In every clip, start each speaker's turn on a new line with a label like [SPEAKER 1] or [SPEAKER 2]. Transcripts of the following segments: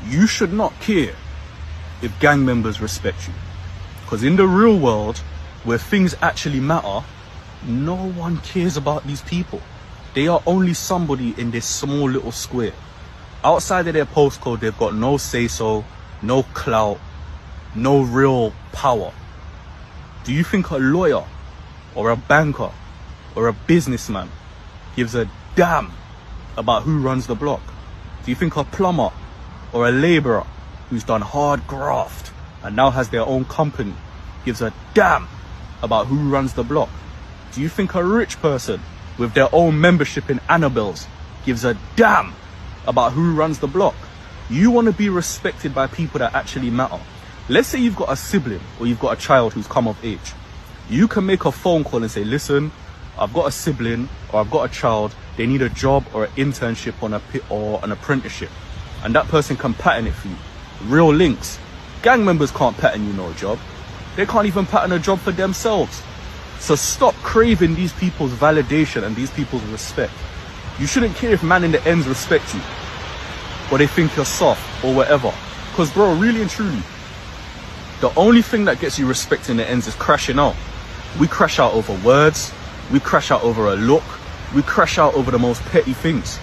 [SPEAKER 1] You should not care if gang members respect you. Because in the real world, where things actually matter, no one cares about these people. They are only somebody in this small little square. Outside of their postcode, they've got no say-so, no clout, no real power. Do you think a lawyer or a banker or a businessman gives a damn about who runs the block? Do you think a plumber or a labourer who's done hard graft and now has their own company gives a damn about who runs the block? Do you think a rich person with their own membership in Annabelle's gives a damn about who runs the block? You want to be respected by people that actually matter. Let's say you've got a sibling or you've got a child who's come of age. You can make a phone call and say, listen, I've got a sibling or I've got a child, they need a job or an internship or an apprenticeship. And that person can pattern it for you. Real links. Gang members can't pattern you no job. They can't even pattern a job for themselves. So stop craving these people's validation and these people's respect. You shouldn't care if man in the ends respect you or they think you're soft or whatever. Because bro, really and truly, the only thing that gets you respect in the ends is crashing out. We crash out over words. We crash out over a look. We crash out over the most petty things.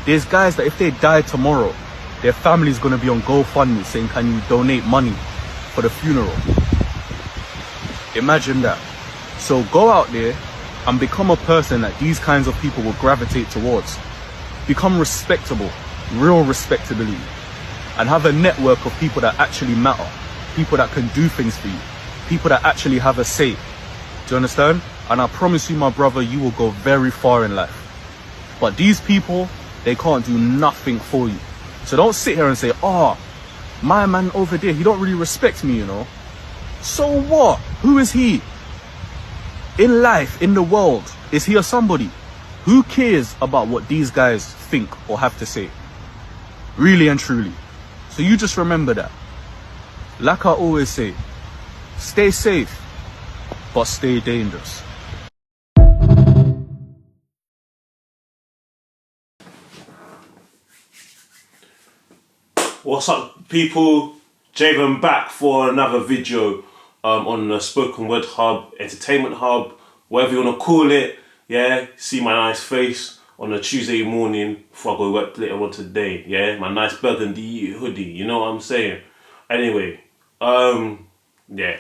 [SPEAKER 1] There's guys that if they die tomorrow, their family's going to be on GoFundMe saying, can you donate money for the funeral? Imagine that. So go out there and become a person that these kinds of people will gravitate towards. Become respectable, real respectability, and have a network of people that actually matter. People that can do things for you. People that actually have a say. Do you understand? And I promise you, my brother, you will go very far in life. But these people, they can't do nothing for you. So don't sit here and say, oh, my man over there, he don't really respect me, you know. So what? Who is he? In life, in the world, is he a somebody? Who cares about what these guys think or have to say? Really and truly. So you just remember that. Like I always say, stay safe, but stay dangerous.
[SPEAKER 2] What's up, people? Javen back for another video on the Spoken Word Hub, Entertainment Hub, whatever you want to call it. Yeah, see my nice face on a Tuesday morning before I go to work later on today. Yeah, my nice burgundy hoodie, you know what I'm saying? Anyway, yeah,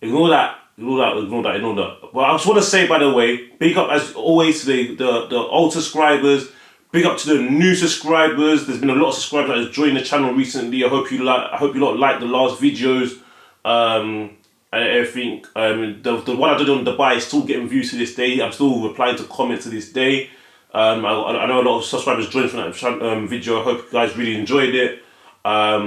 [SPEAKER 2] ignore that. But I just want to say, by the way, big up as always to the old subscribers. Big up to the new subscribers. There's been a lot of subscribers that have joined the channel recently. I hope you lot like the last videos and everything. The one I did on Dubai is still getting views to this day. I'm still replying to comments to this day. I know a lot of subscribers joined from that video. I hope you guys really enjoyed it. A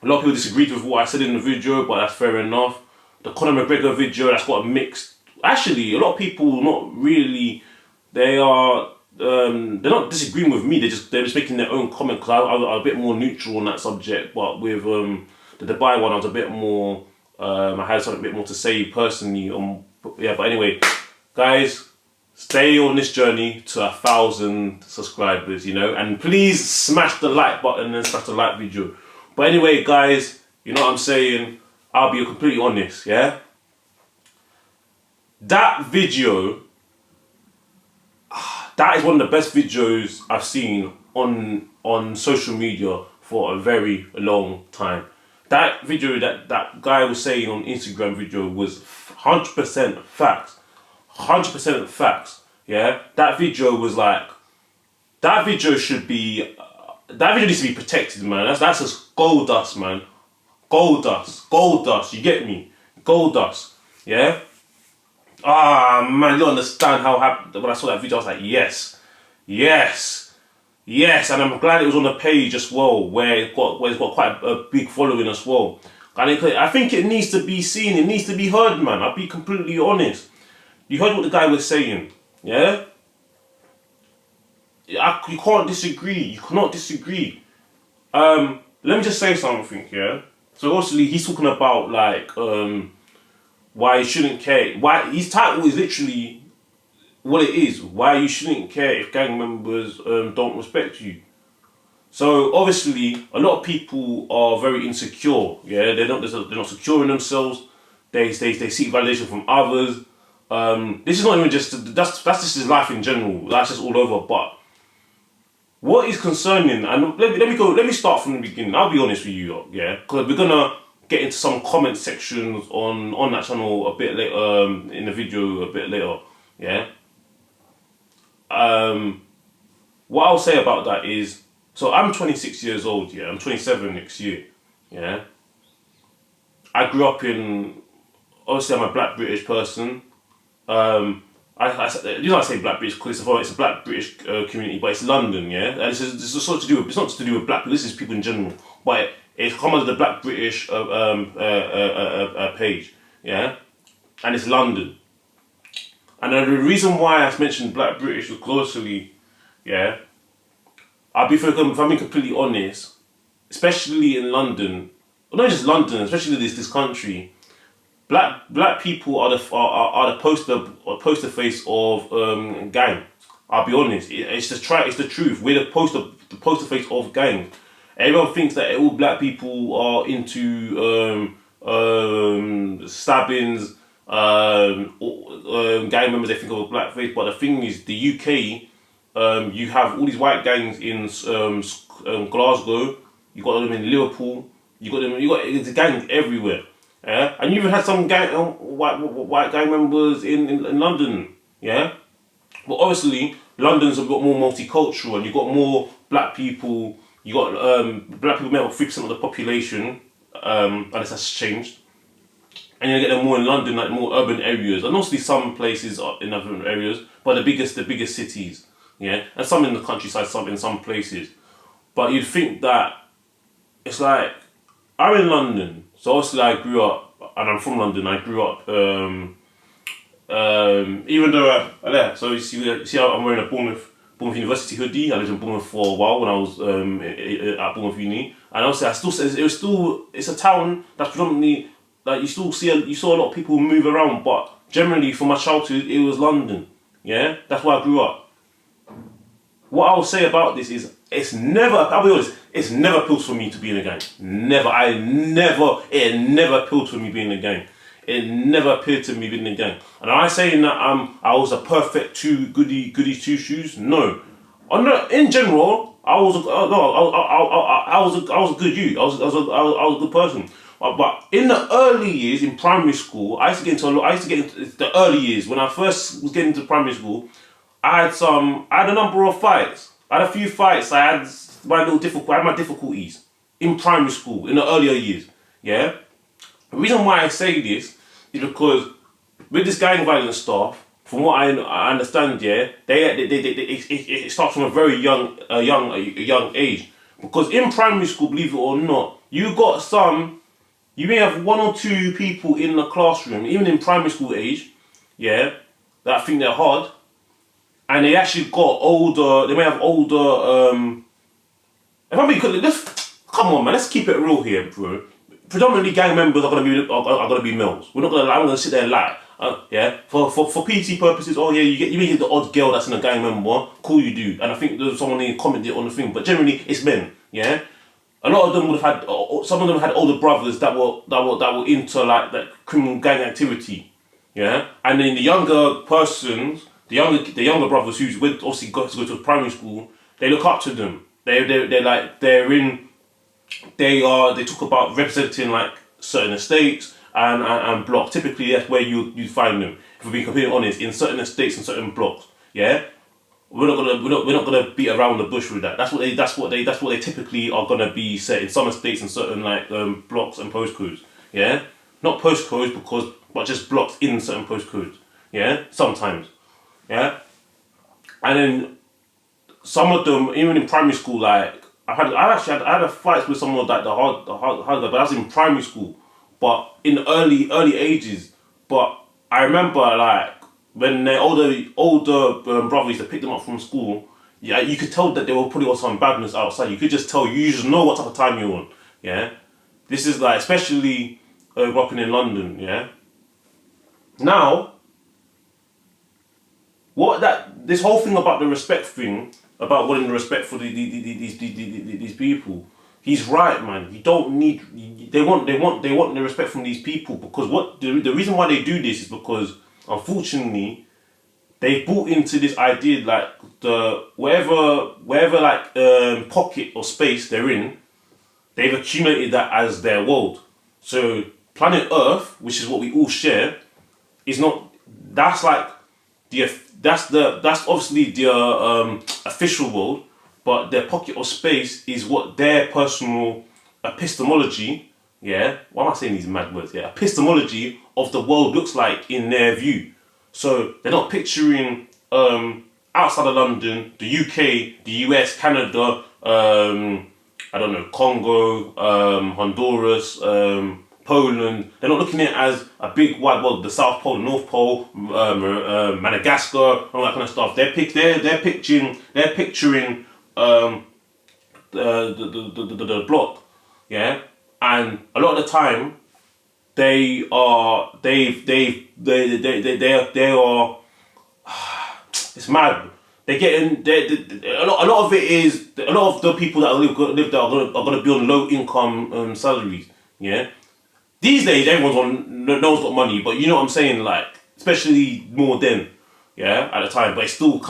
[SPEAKER 2] lot of people disagreed with what I said in the video, but that's fair enough. The Conor McGregor video, that's got a mixed... Actually, a lot of people not really... They're not disagreeing with me. They're just making their own comment, because I was a bit more neutral on that subject. But with the Dubai one, I was a bit more... I had something a bit more to say personally. Yeah, but anyway, guys, stay on this journey to 1,000 subscribers, you know, and please smash the like button and smash the like video. But anyway, guys, you know what I'm saying? I'll be completely honest, yeah? That video, that is one of the best videos I've seen on social media for a very long time. That video that guy was saying on Instagram video was 100% facts. 100% facts, yeah? That video was like, that video should be... that video needs to be protected, man. That's just gold dust, man. Gold dust, you get me? Gold dust, yeah? Ah, man, you don't understand how happy when I saw that video. I was like, yes, and I'm glad it was on the page as well, where it's got quite a big following as well. And I think it needs to be seen, it needs to be heard, man. I'll be completely honest. You heard what the guy was saying, yeah? You can't disagree. You cannot disagree. Let me just say something, yeah? So obviously he's talking about like why you shouldn't care. Why his title is literally what it is. Why you shouldn't care if gang members don't respect you. So obviously, a lot of people are very insecure. Yeah, they're not secure in themselves. They seek validation from others. This is not even just that's just his life in general. That's just all over. But what is concerning, and let me start from the beginning. I'll be honest with you, lot, yeah, because we're gonna get into some comment sections on that channel a bit later, in the video a bit later, yeah. What I'll say about that is, so I'm 26 years old, yeah. I'm 27 next year, yeah. I grew up in, obviously I'm a black British person. I say black British because it's a black British community, but it's London, yeah. And it's sort of to do with, it's not just to do with black people. This is people in general, but it's come under the black British page, yeah. And it's London. And the reason why I mentioned black British was closely, yeah. If I'm being completely honest, especially in London, well, not just London, especially this country. Black people are the poster face of gang. I'll be honest. It's the truth. We're the poster face of gang. Everyone thinks that all black people are into stabbings, gang members. They think of a black face, but the thing is, the UK, you have all these white gangs in Glasgow. You got them in Liverpool. You got it's gangs everywhere. Yeah, and you even had some white gang members in London. Yeah, but obviously London's a bit more multicultural, and you got more black people. You got black people make up 3% of the population, unless that's changed. And you get them more in London, like more urban areas, and obviously some places are in other areas, but the biggest cities. Yeah, and some in the countryside, some in some places. But you'd think that it's like, I'm in London, so obviously I grew up, and I'm from London. I grew up, even though so you see how I'm wearing a Bournemouth University hoodie. I lived in Bournemouth for a while when I was at Bournemouth Uni, and obviously it's a town that's predominantly like you saw a lot of people move around, but generally from my childhood it was London. Yeah, that's where I grew up. What I'll say about this is, I'll be honest, it's never appealed for me to be in a gang. It never appealed for me being in a gang. It never appeared to me being in a gang. And am I saying that I was a perfect goody two shoes? No. In general, I was a good youth. I was a good person. But in the early years in primary school, I used to get into the early years when I first was getting into primary school. I had a number of fights. I had a few fights. I had my difficulties in primary school in the earlier years. Yeah. The reason why I say this is because with this gang violence stuff, from what I understand, yeah, it starts from a very young age. Because in primary school, believe it or not, you may have one or two people in the classroom, even in primary school age, yeah, that think they're hard. And they actually got older. They may have older. If I'm being come on, man. Let's keep it real here, bro. Predominantly, gang members are gonna be males. I'm gonna sit there and lie. Yeah. For PT purposes, oh yeah, you may get the odd girl that's in a gang member. Cool, you do. And I think there's someone who commented on the thing, but generally it's men. Yeah. A lot of them would have had. Some of them had older brothers that were into like that criminal gang activity. Yeah. And then the younger persons. The younger brothers who obviously got to go to primary school, they look up to them. They talk about representing like certain estates and blocks. Typically, that's where you find them. If we're being completely honest, in certain estates and certain blocks, yeah, we're not gonna beat around the bush with that. That's what they typically are gonna be set in some estates and certain like blocks and postcodes. Yeah, not postcodes but just blocks in certain postcodes. Yeah, sometimes. Yeah, and then some of them, even in primary school, like I had a fight with someone like the hard guy, but that was in primary school, but in early ages. But I remember like when their older brother used to pick them up from school. Yeah, you could tell that they were putting on some badness outside. You could just tell. You just know what type of time you're on. Yeah, this is like especially working in London. Yeah, now. This whole thing about the respect thing, about wanting the respect for these people. He's right, man. You don't need. They want the respect from these people because what the reason why they do this is because unfortunately they bought into this idea like the wherever like pocket or space they're in, they've accumulated that as their world. So planet Earth, which is what we all share, is not. That's like that's obviously the official world, but their pocket of space is what their personal epistemology. Yeah, why am I saying these mad words? Yeah, epistemology of the world looks like in their view. So they're not picturing outside of London, the UK, the US, Canada, I don't know, Congo, Honduras, Poland. They're not looking at it as a big wide world, the South Pole, the North Pole, Madagascar, all that kind of stuff. They're picturing the block, yeah. And a lot of the time, they are. It's mad. They get in. A lot of it is a lot of the people that live there are gonna be on low income salaries. Yeah. These days, no one's got money, but you know what I'm saying. Like, especially more then, yeah, at the time. But it's still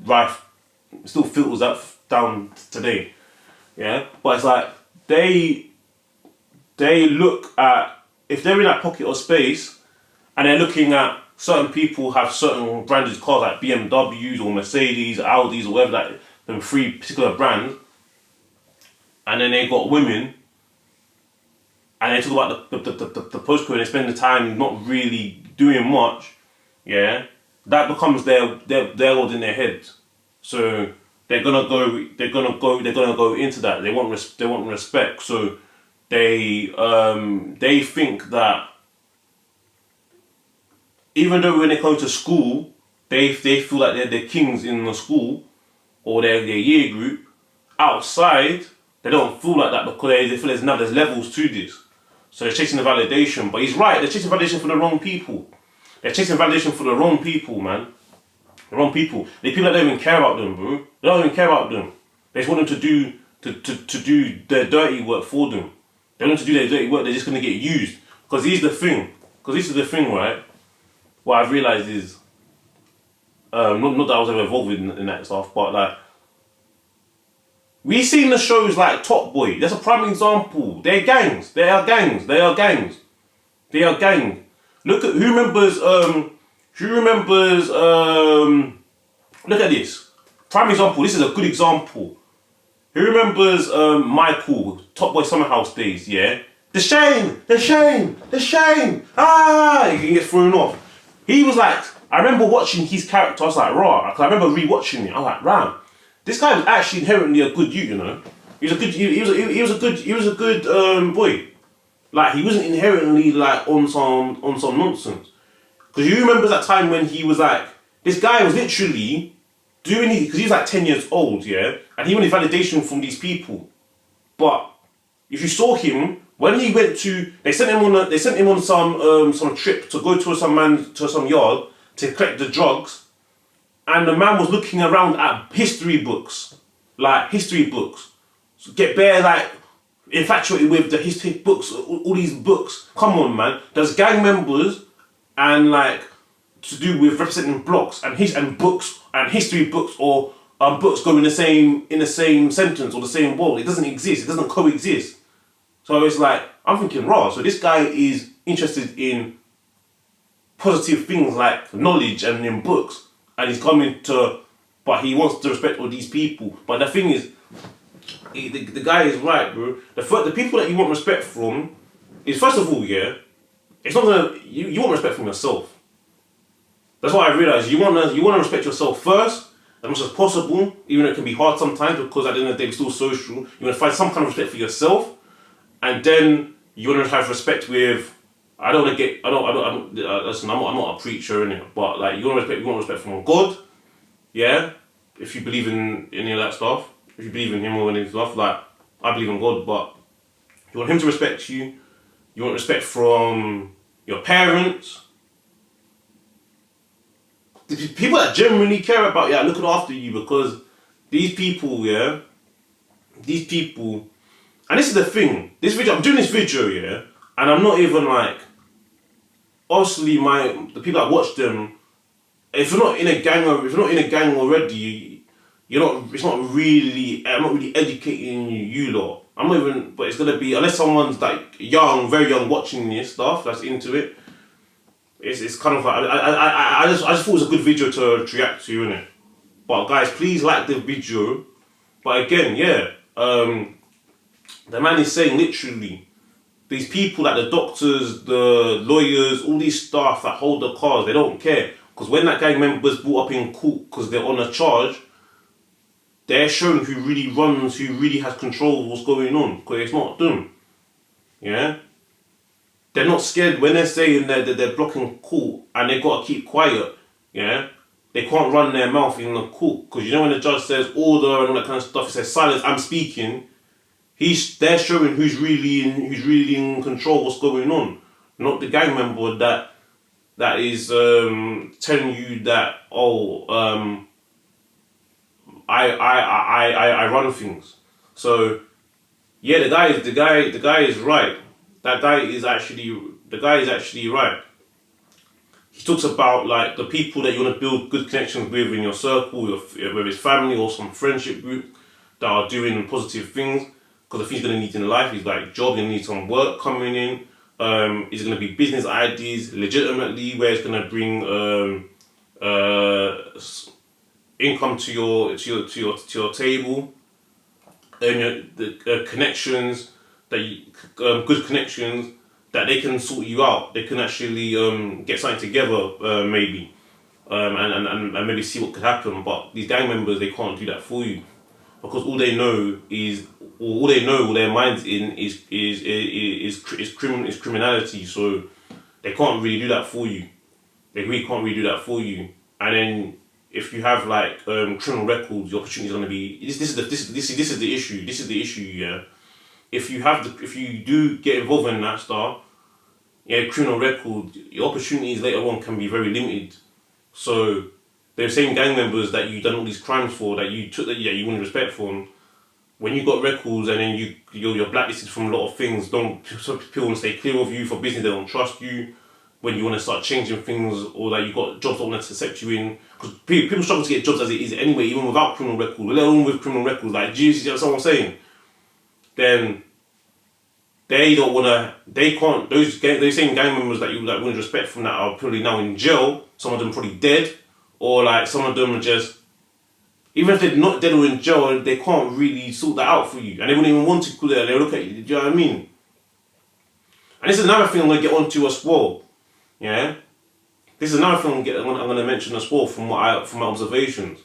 [SPEAKER 2] rife. It still filters that down today, yeah. But it's like they look at if they're in that pocket of space, and they're looking at certain people have certain branded cars like BMWs or Mercedes, Audis or whatever that them three particular brands, and then they got women, and they talk about the postcode and they spend the time not really doing much, yeah. That becomes their world in their heads, so they're gonna go into that. They want respect, so they think that even though when they go to school, they feel like they're the kings in the school or their year group. Outside, they don't feel like that because they feel there's levels to this. So they're chasing the validation. But he's right, they're chasing validation for the wrong people. They're chasing validation for the wrong people, man. The wrong people. The people that don't even care about them, bro. They don't even care about them. They just want them to do their dirty work for them. They want them to do their dirty work, they're just gonna get used. Because this is the thing, right? What I've realised is, not that I was ever involved in that stuff, but like, we've seen the shows like Top Boy. That's a prime example. They're gangs. They are gangs. They are gangs. They are gangs. Look at who remembers. Look at this. Prime example. This is a good example. Who remembers Michael, Top Boy Summer House days? Yeah. The shame. Ah, he gets thrown off. He was like, I remember watching his character. I was like, raw. I remember rewatching it. I was like, ram. This guy was actually inherently a good youth, you know. He was a good boy. Like, he wasn't inherently like on some nonsense. Because you remember that time when he was like, this guy was literally doing it because he was like 10 years old, yeah, and he wanted validation from these people. But if you saw him when he went to, they sent him on some trip to go to some yard to collect the drugs. And the man was looking around at history books. So get bare like infatuated with the history books, all these books. Come on, man. There's gang members and like to do with representing blocks and books and history books or books go in the same sentence or the same world. It doesn't exist. It doesn't coexist. So it's like I'm thinking, raw. So this guy is interested in positive things like knowledge and in books. And he's coming to, but he wants to respect all these people. But the thing is, the guy is right, bro. The people that you want respect from is, first of all, yeah, it's not gonna, you want respect from yourself. That's why I realised you wanna respect yourself first, as much as possible, even though it can be hard sometimes because at the end of the day we're still social. You wanna find some kind of respect for yourself, and then you wanna have respect with. Listen, I'm not a preacher, innit? But like, you want respect from God, yeah. If you believe in any of that stuff, if you believe in Him or any stuff, like I believe in God, but you want Him to respect you. You want respect from your parents, the people that genuinely care about you, looking after you, because these people, yeah, these people, and this is the thing. This video, I'm doing this video, yeah, and I'm not even like, obviously, the people that watch them. If you're not in a gang, or if you're not in a gang already, you're not. It's not really. I'm not really educating you lot. I'm not even. But it's gonna be, unless someone's like young, very young, watching this stuff that's into it. It's kind of like I just thought it was a good video to react to, innit? But guys, please like the video. But again, yeah, the man is saying literally, these people like the doctors, the lawyers, all these staff that hold the cars, they don't care. Because when that gang member's brought up in court because they're on a charge, they're showing who really runs, who really has control of what's going on. Because it's not them. Yeah? They're not scared when they're saying that they're blocking court and they've got to keep quiet. Yeah? They can't run their mouth in the court. Because you know when the judge says order and all that kind of stuff, he says silence, I'm speaking. They're showing who's really in control of what's going on. Not the gang member that is telling you that, I run things. So yeah, the guy is right. The guy is actually right. He talks about like the people that you want to build good connections with in your circle, whether it's family or some friendship group that are doing positive things. Because the things you're gonna need in life is like job, you're gonna need some work coming in. It's gonna be business ideas, legitimately, where it's gonna bring income to your table, and the connections good connections that they can sort you out. They can actually get something together, maybe, and maybe see what could happen. But these gang members, they can't do that for you, because all they know all their minds in is criminality. So they can't really do that for you. They really can't really do that for you. And then if you have like criminal records, the opportunity is going to be this is the issue. This is the issue. Yeah. If you do get involved in that stuff, yeah, criminal record, your opportunities later on can be very limited. So they're saying gang members that you've done all these crimes for, that you took, that you wouldn't respect for. When you got records and then you're blacklisted from a lot of things, people want to stay clear of you for business, they don't trust you. When you want to start changing things, or that you got jobs that want to accept you in, because people struggle to get jobs as it is anyway, even without criminal records, let alone with criminal records. Like, do you see what I'm saying? Then they don't want to. They can't. Those same gang members that you like wouldn't respect from that are probably now in jail. Some of them probably dead, or like some of them are just. Even if they're not dead or in jail, they can't really sort that out for you, and they wouldn't even want to call it. They look at you. Do you know what I mean? And this is another thing I'm gonna get onto as well. Yeah, this is another thing I'm gonna mention as well from my observations.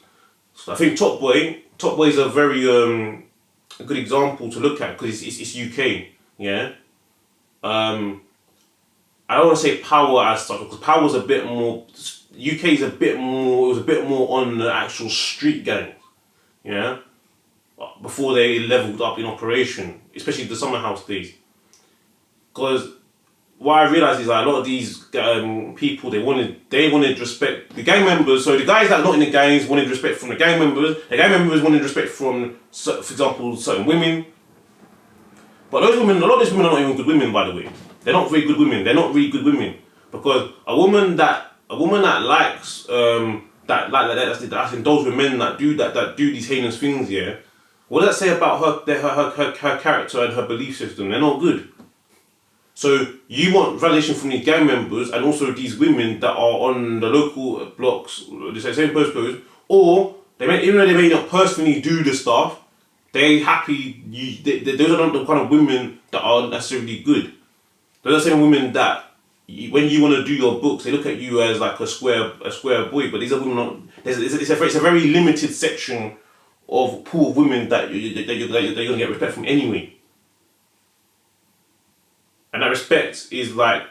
[SPEAKER 2] So I think Top Boy is a very a good example to look at, because it's UK. Yeah. I don't want to say power as such, because power is a bit more. UK is a bit more. It was a bit more on the actual street gangs. Yeah. Before they leveled up in operation, especially the summer house days. Because what I realised is that a lot of these people, they wanted respect. The gang members, so the guys that are not in the gangs wanted respect from the gang members. The gang members wanted respect from, for example, certain women. But those women, a lot of these women are not even good women, by the way. They're not very good women. They're not really good women, because a woman that likes that's indulged with men that do these heinous things. Yeah, what does that say about her character and her belief system? They're not good. So you want validation from these gang members and also these women that are on the local blocks, the same postcodes, or even though they may not personally do the stuff, they're happy. Those are not the kind of women that are necessarily good. Those are the same women that when you want to do your books, they look at you as like a square boy. But these are women not. It's a very limited section of pool of women that you're gonna get respect from anyway. And that respect is like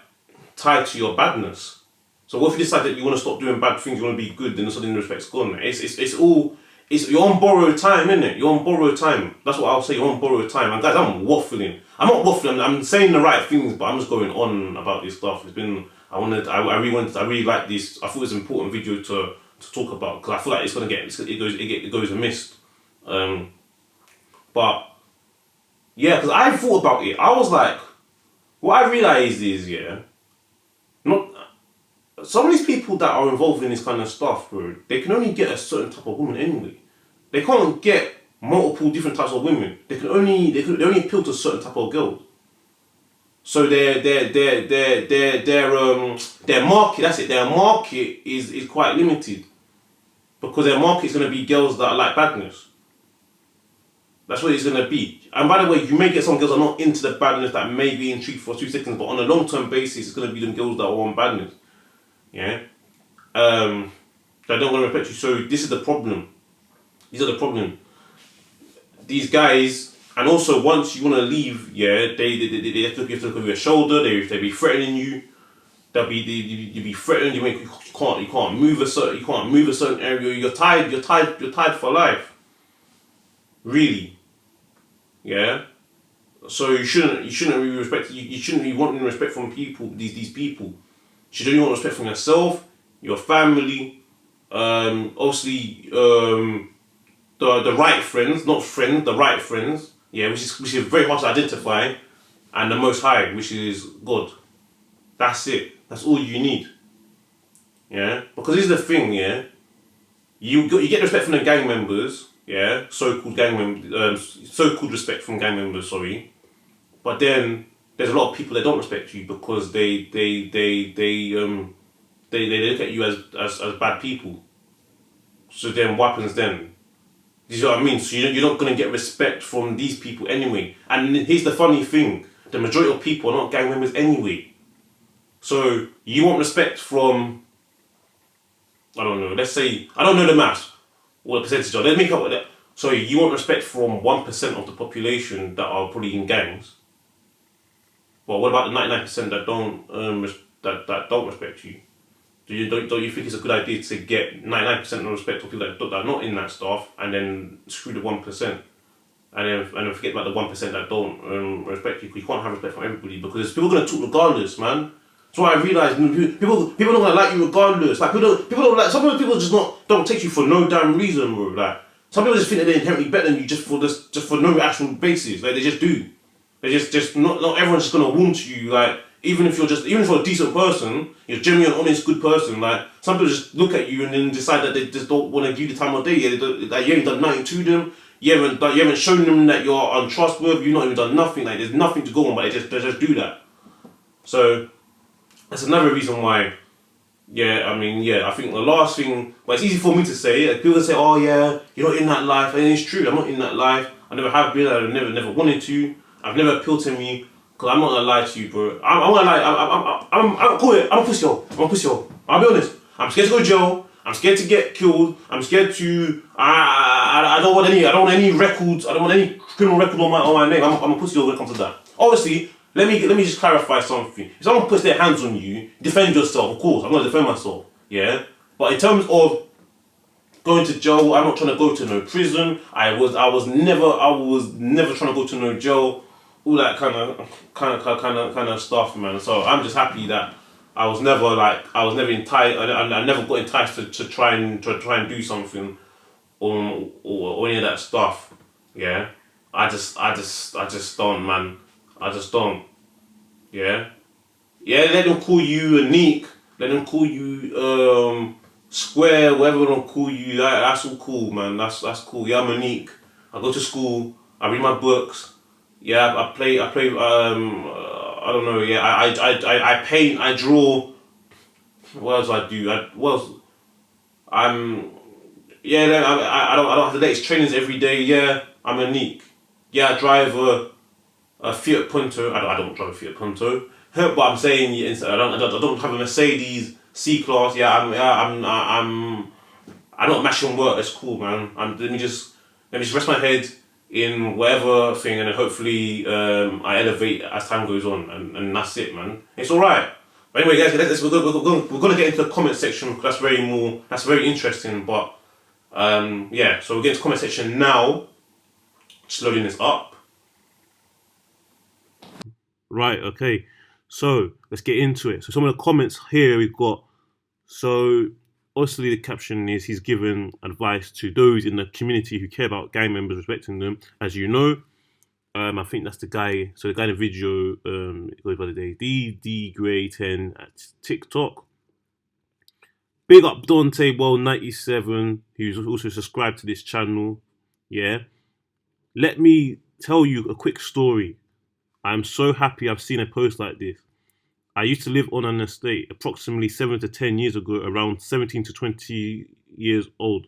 [SPEAKER 2] tied to your badness. So what if you decide that you want to stop doing bad things, you want to be good, then suddenly the respect's gone. You're on borrowed time, isn't it? You're on borrowed time. That's what I'll say. You're on borrowed time. And guys, I'm waffling. I'm not waffling. I'm saying the right things, but I'm just going on about this stuff. It's been. I really like this. I thought it was an important video to talk about, because I feel like it goes amiss. Um, but yeah, because I thought about it. I was like, what I realized is, yeah, not some of these people that are involved in this kind of stuff, bro. They can only get a certain type of woman anyway. They can't get multiple different types of women. They only appeal to a certain type of girl. So their market, that's it. Their market is quite limited because their market is going to be girls that like badness. That's what it's going to be. And by the way, you may get some girls that are not into the badness that may be intrigued for 2 seconds, but on a long term basis, it's going to be them girls that are on badness. Yeah. That don't want to respect you. So this is the problem. These are the problem. These guys, and also once you want to leave, yeah, they have to look over your shoulder. They be threatening you. You be threatened. You can't move a certain area. You're tied for life. Really, yeah. So you shouldn't be respect. You shouldn't be wanting respect from people. These people. You should only want respect from yourself, your family, obviously the right friends, not friends, the right friends. Yeah, which is very hard to identify, and the Most High, which is God. That's it. That's all you need. Yeah, because this is the thing. Yeah, you get respect from the gang members. Yeah, so-called gang members, so-called respect from gang members. Sorry, but then there's a lot of people that don't respect you because they look at you as bad people. So then what happens then? You see what I mean? So you're not going to get respect from these people anyway. And here's the funny thing. The majority of people are not gang members anyway. So you want respect from, I don't know, let's say, I don't know the maths, what the percentage are. Let's make up with that. So you want respect from 1% of the population that are probably in gangs. But what about the 99% that that don't respect you? Don't you think it's a good idea to get 99% of respect for people that are not in that stuff and then screw the 1%? And then forget about the 1% that don't respect you, because you can't have respect from everybody, because people are gonna talk regardless, man. That's why I realised people don't gonna like you regardless. Like people don't like, some people just don't take you for no damn reason, bro. Like some people just think that they're inherently better than you just for no actual basis. Like they just do. They just not everyone's just gonna warm to you. Like even if you're a decent person, you're genuine, honest, good person. Like some people just look at you and then decide that they just don't want to give you the time of day. Like you ain't done nothing to them. You haven't shown them that you're untrustworthy. You've not even done nothing. Like there's nothing to go on, but they just do that. So that's another reason why. Yeah, I mean, yeah, I think the last thing. But it's easy for me to say. Like, people say, "Oh yeah, you're not in that life," and it's true. I'm not in that life. I never have been. I never wanted to. I've never appealed to me. Cause I'm not gonna lie to you, bro. I'm gonna lie. I'm cool. I'm a pussy hole. I'm a pussy hole. I'll be honest. I'm scared to go to jail. I'm scared to get killed. I'm scared to. I don't want any. I don't want any records. I don't want any criminal record on my name. I'm a pussy hole when it comes to that. Obviously, let me just clarify something. If someone puts their hands on you, defend yourself. Of course, I'm gonna defend myself. Yeah. But in terms of going to jail, I'm not trying to go to no prison. I was never trying to go to no jail. All that kind of stuff, man. So I'm just happy that I was never enticed. I never got enticed to try and do something or any of that stuff. Yeah. I just don't, man. I just don't. Yeah. Yeah, let them call you a neek. Let them call you square, whatever they don't call you. That's all cool, man. That's cool. Yeah, I'm a neek. I go to school. I read my books. Yeah, I play. I don't know. Yeah, I paint. I draw. What else I do? What else? I'm. Yeah, I don't have the latest trainers every day. Yeah, I'm a neek. Yeah, I drive a Fiat Punto. I don't drive a Fiat Punto, but I'm saying I don't have a Mercedes C-Class. Yeah, I'm not mashing work. It's cool, man. Let me just rest my head in whatever thing, and then hopefully I elevate as time goes on, and that's it, man. It's all right. But anyway, guys, we're gonna get into the comment section because that's very interesting. But yeah, so we're getting to the comment section now. Just loading this up. Right, okay. So let's get into it. So some of the comments here we've got. So Obviously, the caption is he's given advice to those in the community who care about gang members respecting them. As you know, I think that's the guy. So the guy in the video goes by the day DD Gray 10 at TikTok. Big up Dante Well 97, who's also subscribed to this channel. Yeah. Let me tell you a quick story. I'm so happy I've seen a post like this. I used to live on an estate approximately 7 to 10 years ago, around 17 to 20 years old.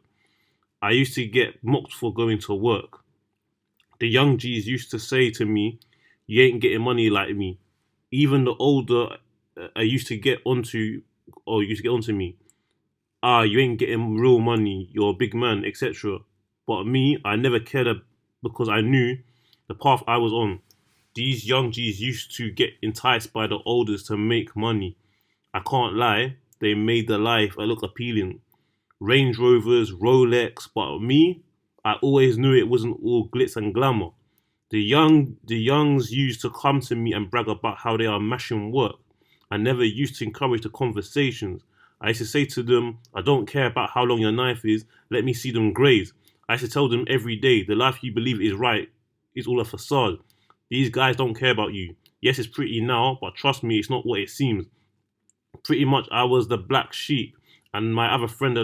[SPEAKER 2] I used to get mocked for going to work. The young G's used to say to me, "You ain't getting money like me." Even the older I used to get onto, or used to get onto me. You ain't getting real money, you're a big man, etc. But me, I never cared because I knew the path I was on. These young G's used to get enticed by the elders to make money. I can't lie, they made the life look appealing. Range Rovers, Rolex, but me, I always knew it wasn't all glitz and glamour. The youngs used to come to me and brag about how they are mashing work. I never used to encourage the conversations. I used to say to them, I don't care about how long your knife is, let me see them graze. I used to tell them every day, the life you believe is right is all a facade. These guys don't care about you. Yes, it's pretty now, but trust me, it's not what it seems. Pretty much I was the black sheep and my other friend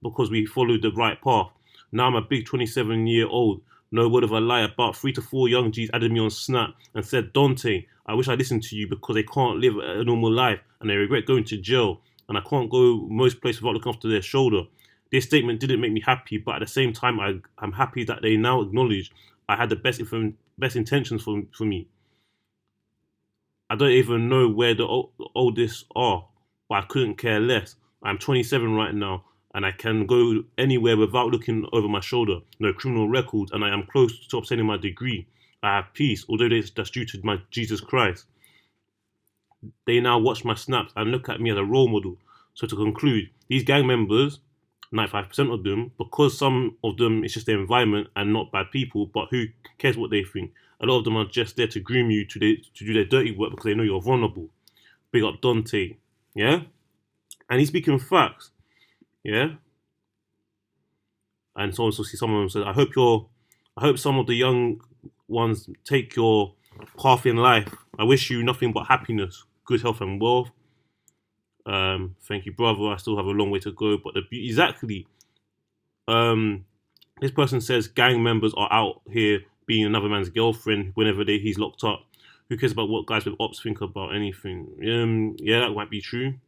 [SPEAKER 2] because we followed the right path. Now I'm a big 27-year-old. No word of a lie. About 3 to 4 young G's added me on Snap and said, Dante, I wish I listened to you because they can't live a normal life and they regret going to jail and I can't go most places without looking after their shoulder. This statement didn't make me happy, but at the same time, I'm happy that they now acknowledge I had the best intentions for me. I don't even know where the oldest are, but I couldn't care less. I'm 27 right now, and I can go anywhere without looking over my shoulder. No criminal records, and I am close to obtaining my degree. I have peace, although that's due to my Jesus Christ. They now watch my snaps and look at me as a role model. So to conclude, these gang members, 95% of them, because some of them it's just their environment and not bad people, but who cares what they think? A lot of them are just there to groom you to do their dirty work because they know you're vulnerable. Big up Dante, yeah? And he's speaking facts, yeah? And so also see someone says, I hope some of the young ones take your path in life. I wish you nothing but happiness, good health and wealth. Thank you, brother. I still have a long way to go, but exactly. This person says gang members are out here being another man's girlfriend whenever he's locked up. Who cares about what guys with ops think about anything? Yeah, that might be true.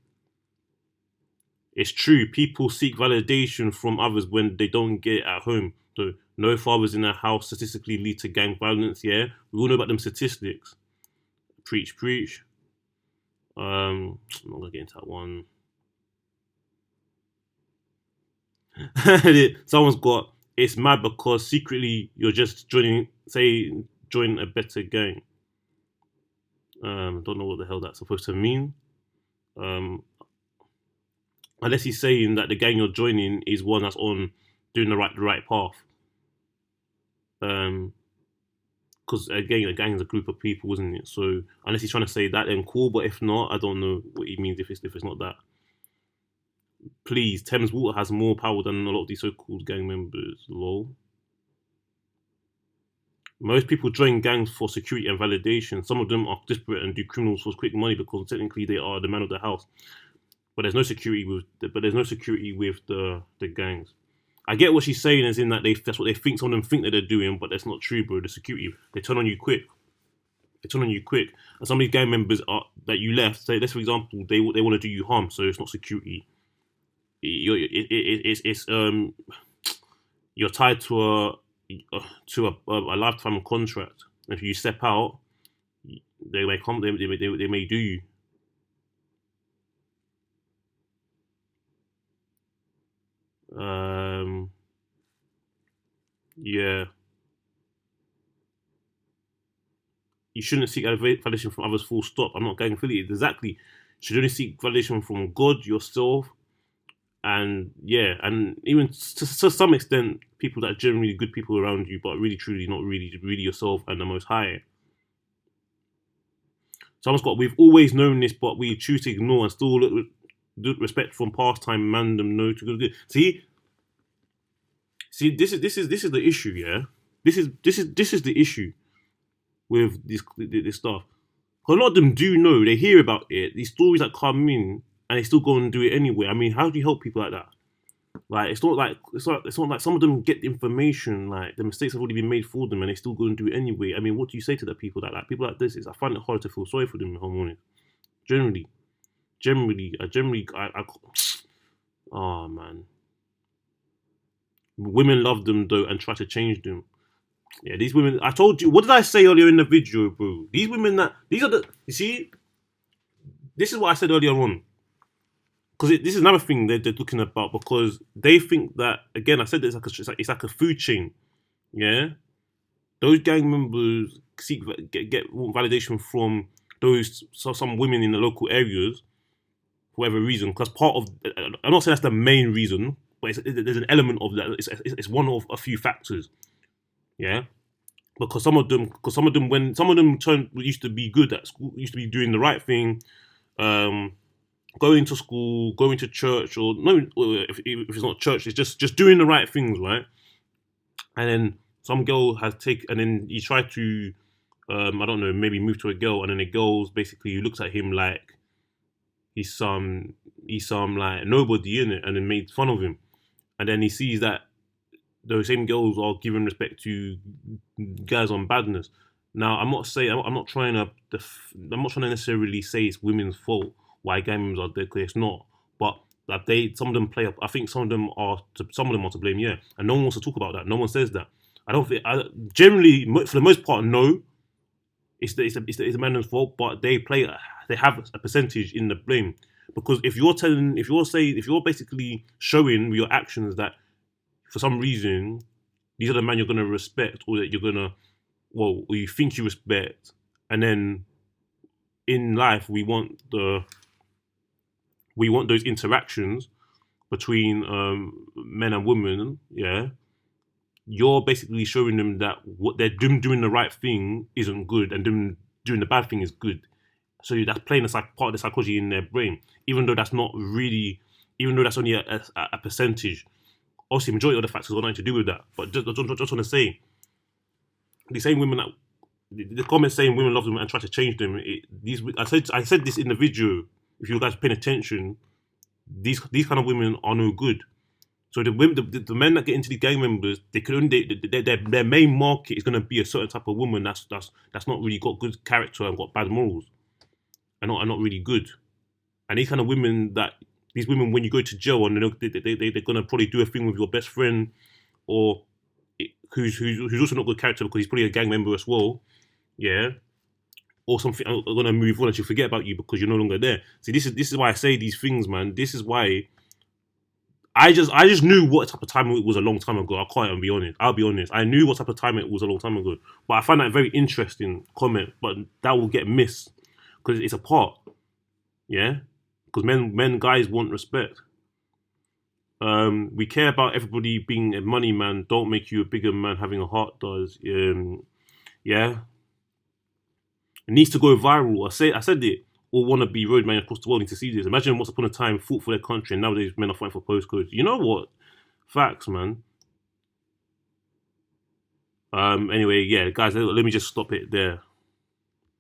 [SPEAKER 2] It's true. People seek validation from others when they don't get it at home. So no fathers in a house statistically lead to gang violence. Yeah, we all know about them statistics. Preach, preach. I'm not gonna get into that one. Someone's got it's mad because secretly you're just join a better gang. Don't know what the hell that's supposed to mean. Unless he's saying that the gang you're joining is one that's on doing the right path. Because again, a gang is a group of people, isn't it? So unless he's trying to say that, then cool. But if not, I don't know what he means if it's not that. Please, Thames Water has more power than a lot of these so-called gang members. Lol. Most people join gangs for security and validation. Some of them are desperate and do criminals for quick money because technically they are the man of the house. But there's no security with the gangs. I get what she's saying, as in that that's what they think. Some of them think that they're doing, but that's not true, bro. The security, they turn on you quick. And some of these gang members that you left. Say, let's for example, they want to do you harm, so it's not security. You're tied to a lifetime contract. If you step out, they may come. They may do you. Yeah. You shouldn't seek validation from others. Full stop. I'm not gang affiliated. Exactly. You should only seek validation from God, yourself, and yeah, and even to some extent, people that are generally good people around you, but really, truly, not really yourself and the Most High. Someone's got. We've always known this, but we choose to ignore and still respect from pastime, mandem, no to good. See, this is the issue, yeah. This is the issue with this stuff. A lot of them do know, they hear about it, these stories that come in, and they still go and do it anyway. I mean, how do you help people like that? Like it's not like some of them get the information, like the mistakes have already been made for them, and they still go and do it anyway. I mean, what do you say to the people that like people like this? Is I find it hard to feel sorry for them. Hormones, generally, oh man, women love them though and try to change them. Yeah, these women. I told you. What did I say earlier in the video, bro? These women these are the. You see, this is what I said earlier on. Because this is another thing they're talking about, because they think that, again, I said it's like a food chain. Yeah, those gang members get validation from some women in the local areas for whatever reason. Because part of, I'm not saying that's the main reason, but there's an element of that. It's one of a few factors. Yeah, because some of them when some of them used to be good at school, used to be doing the right thing, going to school, going to church, or no, if it's not church, it's just doing the right things, right? And then some girl has and then you try to, I don't know, maybe move to a girl, and then the girl basically looks at him like he's some like nobody in it, and then made fun of him, and then he sees that those same girls are giving respect to guys on badness. Now, I'm not trying to necessarily say it's women's fault why gang members are there, because it's not. But like some of them play up. I think some of them are to blame. Yeah, and no one wants to talk about that. No one says that. I don't think. Generally, for the most part, no. It's the man's fault, but they have a percentage in the blame, because if you're basically showing with your actions that for some reason these are the men you're gonna respect, or that you're gonna, or you think you respect, and then in life we want those interactions between men and women. Yeah, you're basically showing them that what they're doing the right thing isn't good, and them doing the bad thing is good. So that's playing part of the psychology in their brain, even though that's only a percentage. Obviously, majority of the factors got nothing to do with that. But just want to say, the same women that the comments saying women love them and try to change them. I said this in the video. If you guys are paying attention, these kind of women are no good. So the men that get into the gang members, their main market is going to be a certain type of woman that's not really got good character and got bad morals, and not really good. And these kind of women when you go to jail, and they're going to probably do a thing with your best friend, or who's also not good character because he's probably a gang member as well. Yeah. Or something, are going to move on and she'll forget about you because you're no longer there. See, this is why I say these things, man. This is why I just knew what type of time it was a long time ago. I can't even be honest. I'll be honest. I knew what type of time it was a long time ago. But I find that a very interesting comment. But that will get missed because it's a part. Yeah? Because guys want respect. We care about everybody being a money man. Don't make you a bigger man having a heart does. Yeah? It needs to go viral. I said it. All wannabe roadman across the world need to see this. Imagine once upon a time fought for their country, and nowadays men are fighting for postcodes. You know what? Facts, man. Anyway, yeah, guys, let me just stop it there.